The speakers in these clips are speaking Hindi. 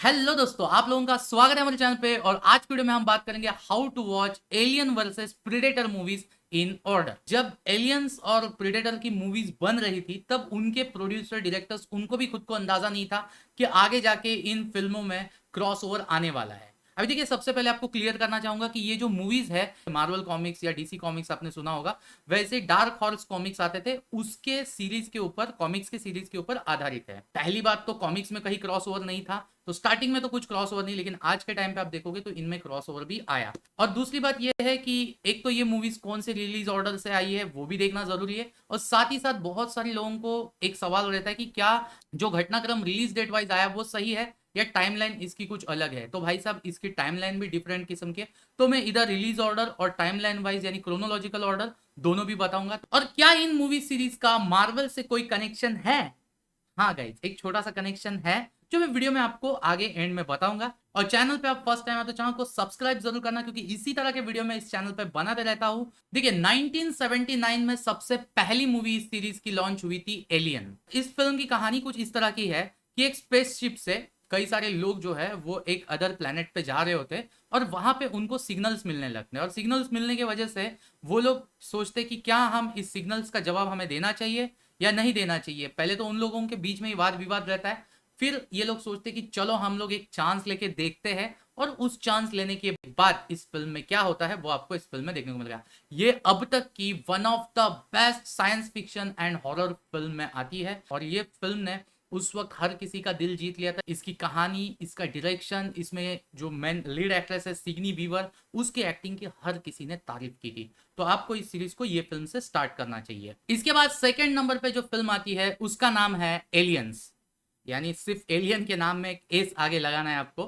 हेलो दोस्तों, आप लोगों का स्वागत है हमारे चैनल पे। और आज की वीडियो में हम बात करेंगे how to watch Alien versus Predator movies in order. जब एलियंस और प्रेडेटर की मूवीज बन रही थी तब उनके प्रोड्यूसर डायरेक्टर्स उनको भी खुद को अंदाजा नहीं था कि आगे जाके इन फिल्मों में क्रॉसओवर आने वाला है। अभी देखिए, सबसे पहले आपको क्लियर करना चाहूंगा कि ये जो मूवीज है, मार्वल कॉमिक्स या डीसी कॉमिक्स आपने सुना होगा, वैसे डार्क हॉर्स कॉमिक्स आते थे उसके सीरीज के ऊपर, कॉमिक्स के सीरीज के ऊपर आधारित है। पहली बात तो कॉमिक्स में कहीं क्रॉसओवर नहीं था, तो स्टार्टिंग में तो कुछ क्रॉसओवर नहीं, लेकिन आज के टाइम पे आप देखोगे तो इनमें क्रॉसओवर भी आया। और दूसरी बात यह है कि एक तो ये मूवीज कौन से रिलीज ऑर्डर से आई है वो भी देखना जरूरी है, और साथ ही साथ बहुत सारे लोगों को एक सवाल रहता है कि क्या जो घटनाक्रम रिलीज डेट वाइज आया वो सही है या टाइमलाइन इसकी कुछ अलग है। तो भाई साहब, इसकी टाइमलाइन भी डिफरेंट किस्म के, तो मैं इधर रिलीज ऑर्डर और टाइमलाइन वाइज यानी क्रोनोलॉजिकल ऑर्डर दोनों भी बताऊंगा। और क्या इन मूवी सीरीज का मार्वल से कोई कनेक्शन है? हाँ गाइज, एक छोटा सा कनेक्शन है जो मैं वीडियो में आपको आगे एंड में बताऊंगा। और चैनल पे आप फर्स्ट टाइम आए तो चैनल को सब्सक्राइब जरूर करना, क्योंकि इसी तरह के वीडियो मैं इस चैनल पे बनाते रहता हूँ। देखिए, 1979 में सबसे पहली मूवी इस सीरीज की लॉन्च हुई थी, एलियन। इस फिल्म की कहानी कुछ इस तरह की है कि एक स्पेसशिप से कई सारे लोग जो है वो एक अदर प्लेनेट पे जा रहे होते, और वहां पे उनको सिग्नल्स मिलने लगते हैं। और सिग्नल्स मिलने की वजह से वो लोग सोचते कि क्या हम इस सिग्नल्स का जवाब हमें देना चाहिए या नहीं देना चाहिए। पहले तो उन लोगों के बीच में ही वाद विवाद रहता है, फिर ये लोग सोचते कि चलो हम लोग एक चांस लेके देखते हैं, और उस चांस लेने के बाद इस फिल्म में क्या होता है वो आपको इस फिल्म में देखने को मिलेगा। ये अब तक की one of the best science fiction and horror film में आती है, और ये फिल्म ने उस वक्त हर किसी का दिल जीत लिया था। इसकी कहानी, इसका डायरेक्शन, इसमें जो मेन लीड एक्ट्रेस है सिग्नी वीवर, उसकी एक्टिंग की हर किसी ने तारीफ की थी। तो आपको इस सीरीज को ये फिल्म से स्टार्ट करना चाहिए। इसके बाद सेकंड नंबर पे जो फिल्म आती है उसका नाम है एलियंस, यानी सिर्फ एलियन के नाम में एक एस आगे लगाना है आपको।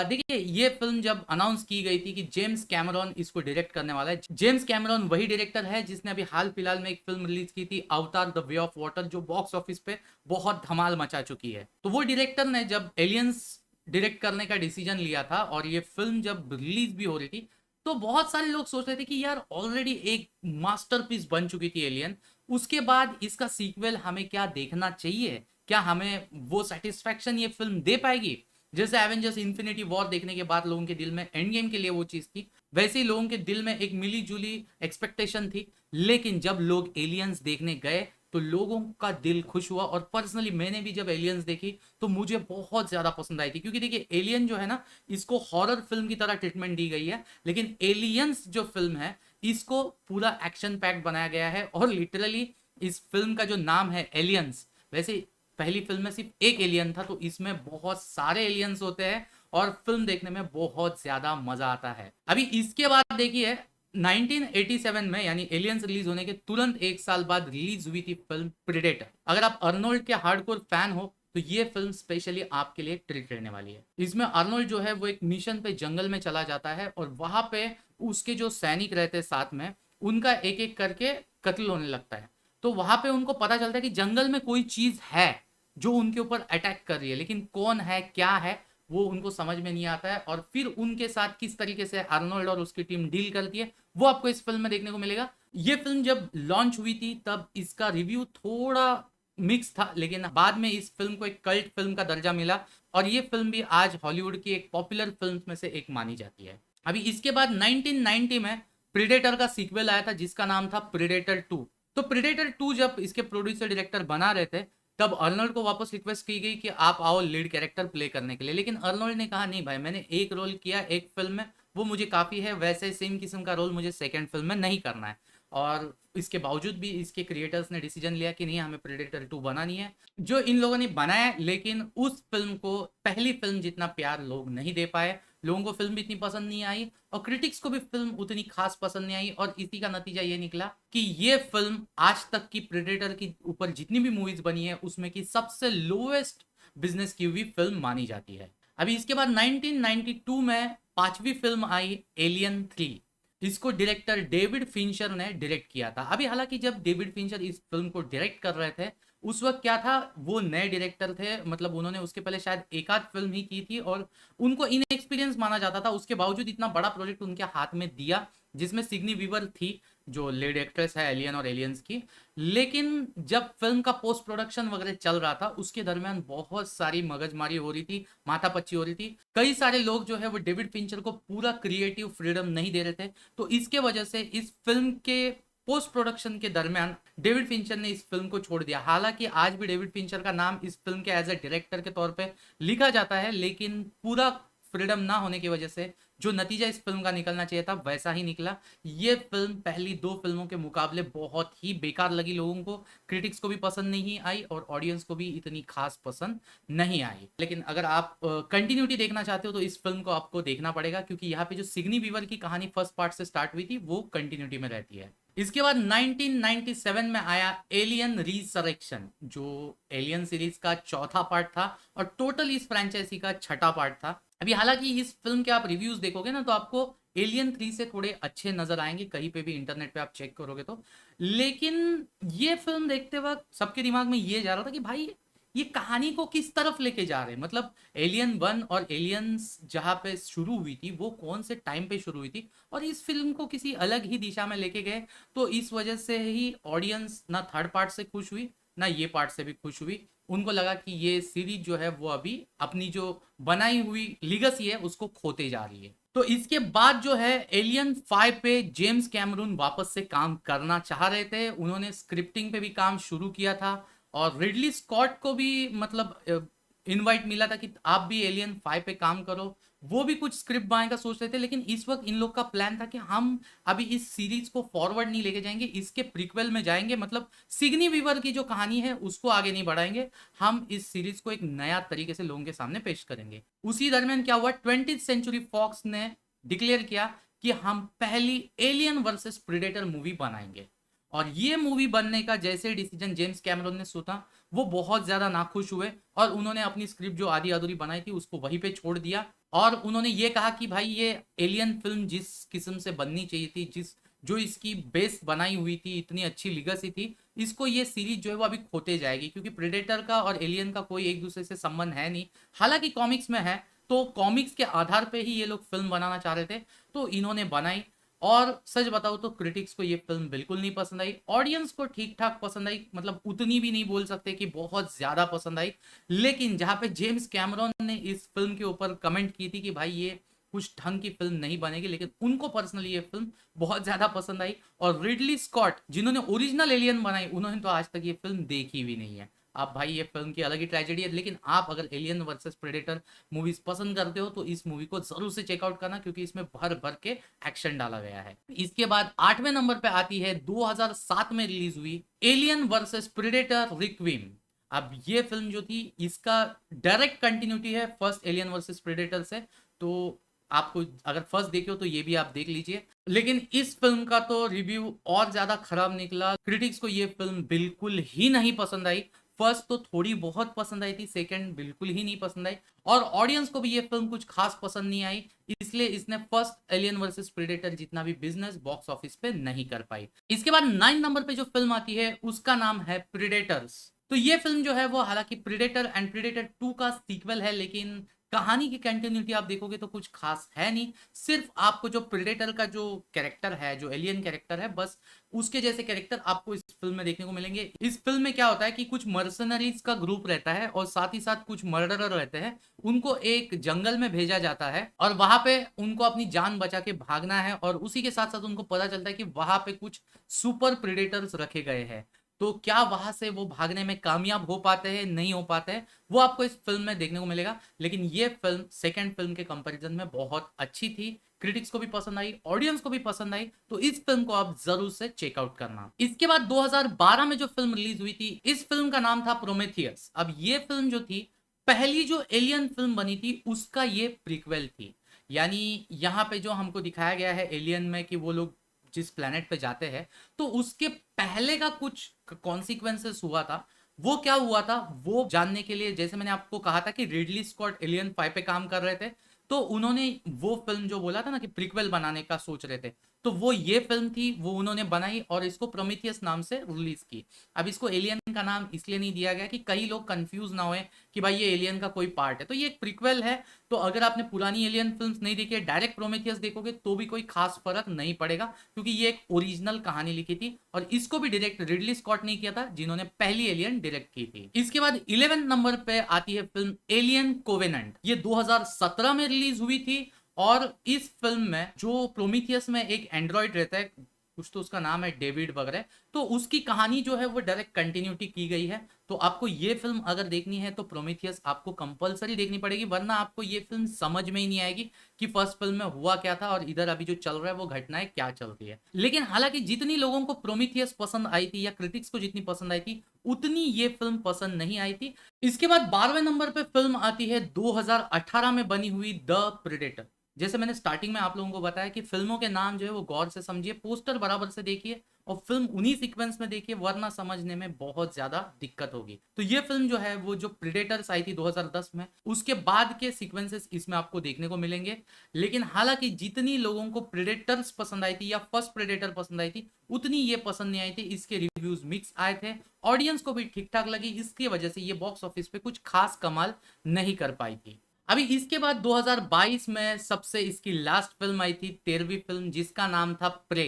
देखिए, ये फिल्म जब अनाउंस की गई थी कि जेम्स कैमरॉन इसको डायरेक्ट करने वाला है। जेम्स कैमरॉन वही डायरेक्टर है जिसने अभी हाल फिलहाल में एक फिल्म रिलीज की थी, अवतार द वे ऑफ वाटर, जो बॉक्स ऑफिस पे बहुत धमाल मचा चुकी है। तो वो डायरेक्टर ने जब एलियंस डायरेक्ट करने का डिसीजन लिया था और ये फिल्म जब रिलीज भी हो रही थी, तो बहुत सारे लोग सोच रहे थे कि यार ऑलरेडी एक मास्टरपीस बन चुकी थी एलियन, उसके बाद इसका सीक्वल हमें क्या देखना चाहिए, क्या हमें वो सेटिस्फैक्शन ये फिल्म दे पाएगी जैसे एवेंजर्स इन्फिनिटी वॉर देखने के बाद लोगों के दिल में एंड गेम के लिए वो चीज थी, वैसे ही लोगों के दिल में एक मिली जुली एक्सपेक्टेशन थी। लेकिन जब लोग एलियंस देखने गए तो लोगों का दिल खुश हुआ, और पर्सनली मैंने भी जब एलियंस देखी तो मुझे बहुत ज्यादा पसंद आई थी। क्योंकि देखिए, एलियन जो है ना, इसको हॉरर फिल्म की तरह ट्रीटमेंट दी गई है, लेकिन एलियंस जो फिल्म है इसको पूरा एक्शन पैक्ड बनाया गया है। और लिटरली इस फिल्म का जो नाम है एलियंस, वैसे पहली फिल्म में सिर्फ एक एलियन था, तो इसमें बहुत सारे एलियंस होते हैं और फिल्म देखने में बहुत ज्यादा मजा आता है। अभी इसके बाद देखिए, 1987 में यानी एलियंस रिलीज होने के तुरंत एक साल बाद रिलीज हुई थी फिल्म प्रेडेटर। अगर आप अर्नोल्ड के हार्डकोर फैन हो तो ये फिल्म स्पेशली आपके लिए ट्रीट रहने वाली है। इसमें अर्नोल्ड जो है वो एक मिशन पे जंगल में चला जाता है, और वहां पे उसके जो सैनिक रहते हैं साथ में, उनका एक एक करके कत्ल होने लगता है। तो वहां पे उनको पता चलता है कि जंगल में कोई चीज है जो उनके ऊपर अटैक कर रही है, लेकिन कौन है क्या है वो उनको समझ में नहीं आता है। और फिर उनके साथ किस तरीके से आर्नोल्ड और उसकी टीम डील करती है वो आपको इस फिल्म में देखने को मिलेगा। ये फिल्म जब लॉन्च हुई थी तब इसका रिव्यू थोड़ा मिक्स था, लेकिन बाद में इस फिल्म को एक कल्ट फिल्म का दर्जा मिला, और ये फिल्म भी आज हॉलीवुड की एक पॉपुलर फिल्म में से एक मानी जाती है। अभी इसके बाद 1990 में प्रेडेटर का सीक्वल आया था जिसका नाम था प्रेडेटर 2। तो प्रेडेटर 2 जब इसके प्रोड्यूसर डायरेक्टर बना रहे थे तब अर्नोल्ड को वापस रिक्वेस्ट की गई कि आप आओ लीड कैरेक्टर प्ले करने के लिए, लेकिन अर्नोल्ड ने कहा नहीं भाई, मैंने एक रोल किया एक फिल्म में, वो मुझे काफ़ी है, वैसे सेम किस्म का रोल मुझे सेकेंड फिल्म में नहीं करना है। और इसके बावजूद भी इसके क्रिएटर्स ने डिसीजन लिया कि नहीं, हमें प्रेडेटर 2 बनानी है। जो इन लोगों ने बनाया, लेकिन उस फिल्म को पहली फिल्म जितना प्यार लोग नहीं दे पाए, लोगों को फिल्म भी इतनी पसंद नहीं आई, और क्रिटिक्स को भी फिल्म उतनी खास पसंद नहीं आई, और इसी का नतीजा ये निकला कि ये फिल्म आज तक की प्रेडेटर की ऊपर जितनी भी मूवीज बनी है उसमें की सबसे लोएस्ट बिजनेस की हुई फिल्म मानी जाती है। अभी इसके बाद 1992 में पांचवी फिल्म आई, एलियन 3। इसको डायरेक्टर डेविड फिंचर ने डायरेक्ट किया था। अभी हालांकि जब डेविड फिंचर इस फिल्म को डायरेक्ट कर रहे थे उस वक्त क्या था, वो नए डायरेक्टर थे, मतलब उन्होंने उसके पहले शायद एक आध फिल्म ही की थी, और उनको इनएक्सपीरियंस माना जाता था। उसके बावजूद इतना बड़ा प्रोजेक्ट उनके हाथ में दिया जिसमें सिग्नी वीवर थी, जो लीड एक्ट्रेस है एलियन और एलियंस की। लेकिन जब फिल्म का पोस्ट प्रोडक्शन वगैरह चल रहा था उसके दरमियान बहुत सारी मगजमारी हो रही थी, माथापच्ची हो रही थी। कई सारे लोग जो है वो डेविड फिंचर को पूरा क्रिएटिव फ्रीडम नहीं दे रहे थे। तो इसके वजह से इस फिल्म के पोस्ट प्रोडक्शन के दरमियान डेविड फिंचर ने इस फिल्म को छोड़ दिया। हालांकि आज भी डेविड फिंचर का नाम इस फिल्म के एज ए डायरेक्टर के तौर पे लिखा जाता है, लेकिन पूरा फ्रीडम ना होने की वजह से जो नतीजा इस फिल्म का निकलना चाहिए था वैसा ही निकला। ये फिल्म पहली दो फिल्मों के मुकाबले बहुत ही बेकार लगी लोगों को, क्रिटिक्स को भी पसंद नहीं आई और ऑडियंस को भी इतनी खास पसंद नहीं आई। लेकिन अगर आप कंटिन्यूटी देखना चाहते हो तो इस फिल्म को आपको देखना पड़ेगा, क्योंकि यहाँ पे जो सिग्नी वीवर की कहानी फर्स्ट पार्ट से स्टार्ट हुई थी वो कंटिन्यूटी में रहती है। इसके बाद 1997 में आया एलियन रिसरेक्शन, जो एलियन सीरीज का चौथा पार्ट था और टोटल इस फ्रेंचाइजी का छठा पार्ट था। अभी हालांकि इस फिल्म के आप रिव्यूज देखोगे ना तो आपको एलियन 3 से थोड़े अच्छे नजर आएंगे, कहीं पे भी इंटरनेट पे आप चेक करोगे तो। लेकिन ये फिल्म देखते वक्त सबके दिमाग में ये जा रहा था कि भाई ये कहानी को किस तरफ लेके जा रहे हैं। मतलब एलियन 1 और एलियंस जहां पे शुरू हुई थी वो कौन से टाइम पे शुरू हुई थी, और इस फिल्म को किसी अलग ही दिशा में लेके गए। तो इस वजह से ही ऑडियंस ना थर्ड पार्ट से खुश हुई ना ये पार्ट से भी खुश हुई। उनको लगा कि ये सीरीज जो है वो अभी अपनी जो बनाई हुई लीगेसी है उसको खोते जा रही है। तो इसके बाद जो है एलियन 5 पे जेम्स कैमरून वापस से काम करना चाह रहे थे। उन्होंने स्क्रिप्टिंग पे भी काम शुरू किया था और रिडली स्कॉट को भी मतलब इनवाइट मिला था कि आप भी एलियन 5 पे काम करो। वो भी कुछ स्क्रिप्ट बनाने का सोच रहे थे, लेकिन इस वक्त इन लोग का प्लान था कि हम अभी इस सीरीज को फॉरवर्ड नहीं लेके जाएंगे, इसके प्रीक्वल में जाएंगे। मतलब सिग्नी वीवर की जो कहानी है उसको आगे नहीं बढ़ाएंगे, हम इस सीरीज को एक नया तरीके से लोगों के सामने पेश करेंगे। उसी दरमियान क्या हुआ, 20th सेंचुरी फॉक्स ने डिक्लेयर किया कि हम पहली एलियन वर्सेस प्रेडेटर मूवी बनाएंगे। और ये मूवी बनने का जैसे डिसीजन जेम्स कैमरून ने सोचा, वो बहुत ज्यादा नाखुश हुए और उन्होंने अपनी स्क्रिप्ट जो आधी अधूरी बनाई थी उसको वहीं पे छोड़ दिया। और उन्होंने ये कहा कि भाई ये एलियन फिल्म जिस किस्म से बननी चाहिए थी, जिस जो इसकी बेस बनाई हुई थी, इतनी अच्छी लीगेसी थी, इसको ये सीरीज जो है वो अभी खोते जाएगी, क्योंकि प्रेडेटर का और एलियन का कोई एक दूसरे से संबंध है नहीं। हालांकि कॉमिक्स में है, तो कॉमिक्स के आधार पे ही ये लोग फिल्म बनाना चाह रहे थे, तो इन्होंने बनाई। और सच बताओ तो क्रिटिक्स को ये फिल्म बिल्कुल नहीं पसंद आई, ऑडियंस को ठीक ठाक पसंद आई, मतलब उतनी भी नहीं बोल सकते कि बहुत ज्यादा पसंद आई। लेकिन जहां पे जेम्स कैमरॉन ने इस फिल्म के ऊपर कमेंट की थी कि भाई ये कुछ ढंग की फिल्म नहीं बनेगी, लेकिन उनको पर्सनली ये फिल्म बहुत ज्यादा पसंद आई। और रिडली स्कॉट जिन्होंने ओरिजिनल एलियन बनाई, उन्होंने तो आज तक ये फिल्म देखी भी नहीं है। आप भाई ये फिल्म की अलग ही ट्रेजेडी है, लेकिन आप अगर एलियन वर्सेस प्रेडेटर मूवीज पसंद करते हो तो इस मूवी को जरूर से चेकआउट करना, क्योंकि इसमें भर भर के एक्शन डाला गया है। इसके बाद 8वें नंबर पे आती है 2007 में रिलीज हुई एलियन वर्सेस प्रेडेटर रिक्विम। अब ये फिल्म जो थी इसका डायरेक्ट कंटिन्यूटी है फर्स्ट एलियन वर्सेस प्रेडेटर से, तो आपको अगर फर्स्ट देखे हो तो ये भी आप देख लीजिए। लेकिन इस फिल्म का तो रिव्यू और ज्यादा खराब निकला, क्रिटिक्स को ये फिल्म बिल्कुल ही नहीं पसंद आई। फर्स्ट तो थोड़ी बहुत पसंद आई थी, सेकंड बिल्कुल ही नहीं पसंद आई, और ऑडियंस को भी ये फिल्म कुछ खास पसंद नहीं आई। इसलिए इसने फर्स्ट एलियन वर्सेस प्रेडेटर जितना भी बिजनेस बॉक्स ऑफिस पे नहीं कर पाई। इसके बाद 9 नंबर पे जो फिल्म आती है उसका नाम है प्रेडेटर्स। तो ये फिल्म जो है वो हालांकि प्रेडेटर एंड प्रेडेटर 2 का सीक्वल है, लेकिन कहानी की कंटिन्यूटी आप देखोगे तो कुछ खास है नहीं। सिर्फ आपको जो प्रेडेटर का जो कैरेक्टर है, जो एलियन कैरेक्टर है, बस उसके जैसे कैरेक्टर आपको इस फिल्म में देखने को मिलेंगे। इस फिल्म में क्या होता है कि कुछ मर्सनरीज का ग्रुप रहता है और साथ ही साथ कुछ मर्डरर रहते हैं। उनको एक जंगल में भेजा जाता है और वहां पे उनको अपनी जान बचा के भागना है, और उसी के साथ साथ उनको पता चलता है कि वहां पे कुछ सुपर प्रेडेटर्स रखे गए हैं। तो क्या वहां से वो भागने में कामयाब हो पाते हैं, नहीं हो पाते हैं, वो आपको इस फिल्म में देखने को मिलेगा। लेकिन ये फिल्म सेकंड फिल्म के कंपैरिजन में बहुत अच्छी थी, क्रिटिक्स को भी पसंद आई, ऑडियंस को भी पसंद आई, तो इस फिल्म को आप जरूर से चेकआउट करना। इसके बाद 2012 में जो फिल्म रिलीज हुई थी, इस फिल्म का नाम था प्रोमेथियस। अब ये फिल्म जो थी, पहली जो एलियन फिल्म बनी थी उसका ये प्रीक्वेल थी। यानी यहाँ पे जो हमको दिखाया गया है एलियन में कि वो लोग जिस प्लेनेट पे जाते हैं, तो उसके पहले का कुछ कॉन्सिक्वेंसेस हुआ था। वो क्या हुआ था वो जानने के लिए, जैसे मैंने आपको कहा था कि रिडली स्कॉट एलियन 5 पे काम कर रहे थे, तो उन्होंने वो फिल्म जो बोला था ना कि प्रीक्वल बनाने का सोच रहे थे, तो वो ये फिल्म थी, वो उन्होंने बनाई और इसको प्रोमीथियस नाम से रिलीज की। अब इसको एलियन का नाम इसलिए नहीं दिया गया कि कई लोग कंफ्यूज ना होए कि भाई ये एलियन का कोई पार्ट है। तो ये एक प्रीक्वल है, तो अगर आपने पुरानी एलियन फिल्म्स नहीं देखी है, डायरेक्ट प्रोमीथियस देखोगे तो भी कोई खास फर्क नहीं पड़ेगा, क्योंकि ये एक ओरिजिनल कहानी लिखी थी और इसको भी डायरेक्ट रिडली स्कॉट ने किया था, जिन्होंने पहली एलियन डायरेक्ट की थी। इसके बाद 11 नंबर पे आती है फिल्म एलियन कोवेनेंट। ये 2017 में रिलीज हुई थी और इस फिल्म में जो प्रोमीथियस में एक एंड्रॉइड रहता है, कुछ तो उसका नाम है डेविड वगैरह, तो उसकी कहानी जो है वो डायरेक्ट कंटिन्यूटी की गई है। तो आपको ये फिल्म अगर देखनी है तो प्रोमीथियस आपको कंपलसरी देखनी पड़ेगी, वरना आपको ये फिल्म समझ में ही नहीं आएगी कि फर्स्ट फिल्म में हुआ क्या था और इधर अभी जो चल रहा है वो घटनाएं क्या चल रही है। लेकिन हालांकि जितनी लोगों को प्रोमीथियस पसंद आई थी या क्रिटिक्स को जितनी पसंद आई थी, उतनी ये फिल्म पसंद नहीं आई थी। इसके बाद 12वें नंबर पे फिल्म आती है 2018 में बनी हुई द प्रेडेटर। जैसे मैंने स्टार्टिंग में आप लोगों को बताया कि फिल्मों के नाम जो है वो गौर से समझिए, पोस्टर बराबर से देखिए और फिल्म उन्हीं सीक्वेंस में देखिए, वरना समझने में बहुत ज्यादा दिक्कत होगी। तो ये फिल्म जो है वो जो प्रेडेटर्स आई थी 2010 में, उसके बाद के सीक्वेंसेस इसमें आपको देखने को मिलेंगे। लेकिन हालांकि जितनी लोगों को प्रेडेटर्स पसंद आई थी या फर्स्ट प्रेडेटर पसंद आई थी, उतनी ये पसंद नहीं आई थी। इसके रिव्यूज मिक्स आए थे, ऑडियंस को भी ठीक ठाक लगी, इसकी वजह से ये बॉक्स ऑफिस पे कुछ खास कमाल नहीं कर पाई थी। अभी इसके बाद 2022 में सबसे इसकी लास्ट फिल्म आई थी, 13वीं फिल्म, जिसका नाम था प्रे।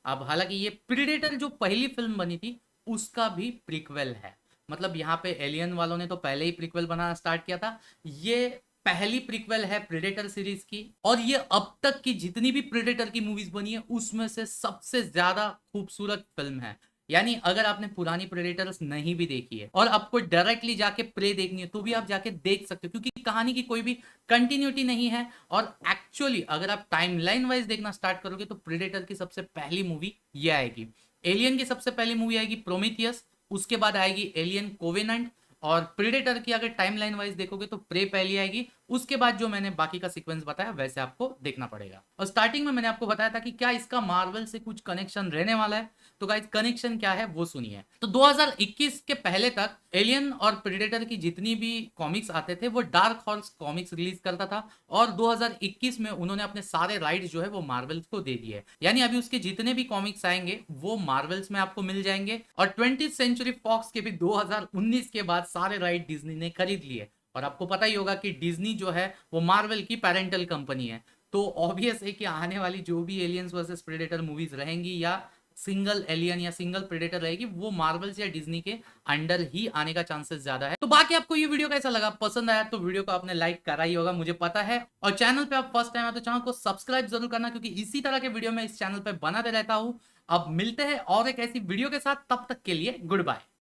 अब हालांकि ये प्रीडेटर जो पहली फिल्म बनी थी उसका भी प्रीक्वल है। मतलब यहाँ पे एलियन वालों ने तो पहले ही प्रीक्वल बनाना स्टार्ट किया था, ये पहली प्रीक्वल है प्रेडेटर सीरीज की, और ये अब तक की जितनी भी प्रेडेटर की मूवीज बनी है उसमें से सबसे ज्यादा खूबसूरत फिल्म है। यानी अगर आपने पुरानी प्रेडेटर्स नहीं भी देखी है और आपको डायरेक्टली जाके प्रे देखनी है तो भी आप जाके देख सकते हो, क्योंकि कहानी की कोई भी कंटिन्यूटी नहीं है। और एक्चुअली अगर आप टाइमलाइन वाइज देखना स्टार्ट करोगे तो प्रेडेटर की सबसे पहली मूवी ये आएगी, एलियन की सबसे पहली मूवी आएगी प्रोमीथियस, उसके बाद आएगी एलियन कोवेनेंट, और प्रेडेटर की अगर टाइमलाइन वाइज देखोगे तो प्रे पहली आएगी, उसके बाद जो मैंने बाकी का सीक्वेंस बताया वैसे आपको देखना पड़ेगा। और स्टार्टिंग में मैंने आपको बताया था कि क्या इसका मार्वल से कुछ कनेक्शन रहने वाला है, तो गाइस कनेक्शन क्या है वो सुनिए। तो 2021 के पहले तक एलियन और प्रेडेटर की जितनी भी कॉमिक्स आते थे वो डार्क हॉर्स कॉमिक्स रिलीज करता था, और 2021 में उन्होंने अपने सारे राइट्स जो है वो मार्वल्स को दे दिए। यानी अभी उसके जितने भी कॉमिक्स आएंगे वो मार्वल्स में आपको मिल जाएंगे, और 20th सेंचुरी फॉक्स के भी 2019 के बाद सारे राइट डिज्नी ने खरीद लिए। और आपको पता ही होगा कि डिज्नी जो है वो मार्वल की पेरेंटल कंपनी है, तो ऑब्वियस है कि आने वाली जो भी एलियंस वर्सेस प्रेडेटर मूवीज रहेंगी या सिंगल एलियन या सिंगल प्रेडेटर रहेगी, वो मार्वल्स या डिज्नी के अंडर ही आने का चांसेस ज्यादा है। तो बाकी आपको ये वीडियो कैसा लगा, पसंद आया तो वीडियो को आपने लाइक करा ही होगा मुझे पता है, और चैनल पे आप फर्स्ट टाइम आए तो चैनल को सब्सक्राइब जरूर करना, क्योंकि इसी तरह के वीडियो मैं इस चैनल पे बनाते रहता हूं। अब मिलते हैं और एक ऐसी वीडियो के साथ, तब तक के लिए गुड बाय।